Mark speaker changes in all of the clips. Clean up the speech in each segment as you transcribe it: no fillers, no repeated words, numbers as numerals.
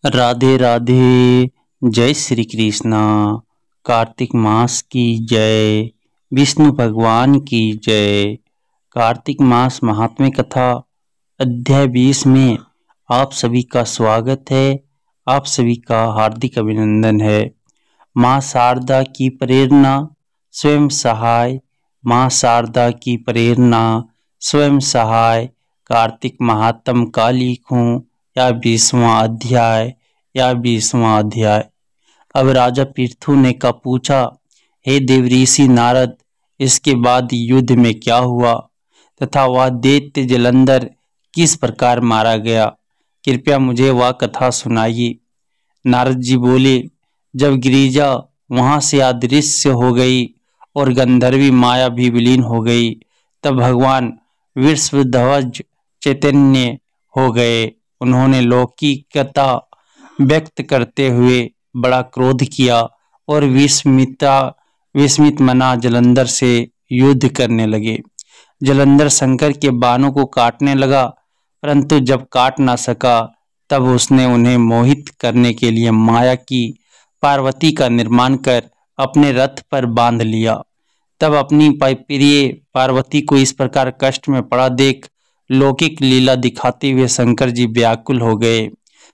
Speaker 1: राधे राधे। जय श्री कृष्णा। कार्तिक मास की जय। विष्णु भगवान की जय। कार्तिक मास महात्म्य कथा अध्याय 20 में आप सभी का स्वागत है। आप सभी का हार्दिक अभिनंदन है। माँ शारदा की प्रेरणा स्वयं सहाय। माँ शारदा की प्रेरणा स्वयं सहाय। कार्तिक महात्म का लिखूं या 20वां अध्याय। अब राजा पृथु ने का पूछा, हे देवऋषि नारद, इसके बाद युद्ध में क्या हुआ तथा वह दैत्य जलंधर किस प्रकार मारा गया? कृपया मुझे वह कथा सुनाइए। नारद जी बोले, जब गिरिजा वहां से अदृश्य हो गई और गंधर्वी माया भी विलीन हो गई, तब भगवान विश्वध्वज चैतन्य हो गए। उन्होंने लौकिकता व्यक्त करते हुए बड़ा क्रोध किया और विस्मित मना जलंधर से युद्ध करने लगे। जलंधर शंकर के बाणों को काटने लगा, परंतु जब काट ना सका तब उसने उन्हें मोहित करने के लिए माया की पार्वती का निर्माण कर अपने रथ पर बांध लिया। तब अपनी प्रिय पार्वती को इस प्रकार कष्ट में पड़ा देख लौकिक लीला दिखाते हुए शंकर जी व्याकुल हो गए।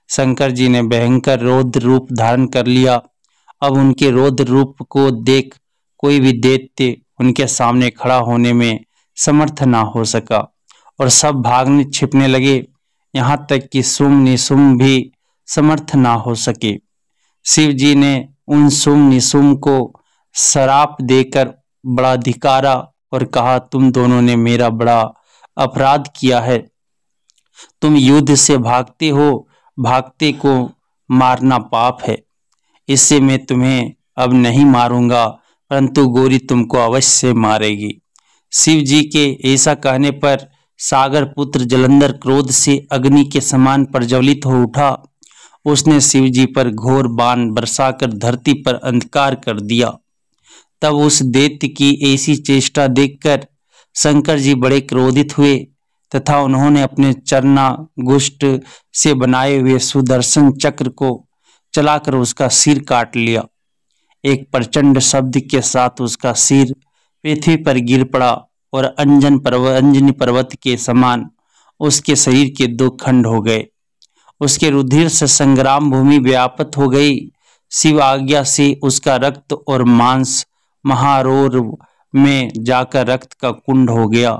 Speaker 1: शंकर जी ने भयंकर रौद्र रूप धारण कर लिया। अब उनके रौद्र रूप को देख कोई भी दैत्य उनके सामने खड़ा होने में समर्थ ना हो सका और सब भागने छिपने लगे। यहाँ तक कि शुंभ निशुंभ भी समर्थ ना हो सके। शिव जी ने उन शुंभ निशुंभ को श्राप देकर बड़ा धिक्कारा और कहा, तुम दोनों ने मेरा बड़ा अपराध किया है। तुम युद्ध से भागते हो, भागते को मारना पाप है। इससे मैं तुम्हें अब नहीं मारूंगा, परंतु गौरी तुमको अवश्य मारेगी। शिव जी के ऐसा कहने पर सागर पुत्र जलंधर क्रोध से अग्नि के समान प्रज्वलित हो उठा। उसने शिव जी पर घोर बाण बरसाकर धरती पर अंधकार कर दिया। तब उस दैत्य की ऐसी चेष्टा देखकर शंकर जी बड़े क्रोधित हुए तथा उन्होंने अपने चरणागुष्ठ से बनाए हुए सुदर्शन चक्र को चलाकर उसका सिर काट लिया। एक प्रचंड शब्द के साथ उसका सिर पृथ्वी पर गिर पड़ा और अंजनी पर्वत के समान उसके शरीर के 2 खंड हो गए। उसके रुधिर से संग्राम भूमि व्याप्त हो गई। शिव आज्ञा से उसका रक्त और मांस महारोर में जाकर रक्त का कुंड हो गया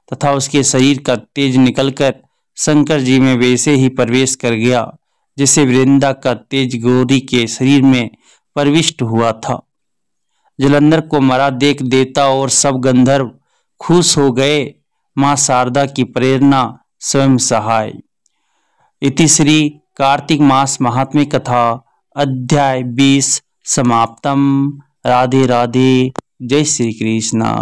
Speaker 1: तथा उसके शरीर का तेज निकलकर शंकर जी में वैसे ही प्रवेश कर गया जैसे वृंदा का तेज गौरी के शरीर में प्रविष्ट हुआ था। जलंधर को मरा देख देवता और सब गंधर्व खुश हो गए। मां शारदा की प्रेरणा स्वयं सहाय। इति श्री कार्तिक मास महात्म्य कथा अध्याय 20 समाप्तम। राधे राधे। जय श्री कृष्ण।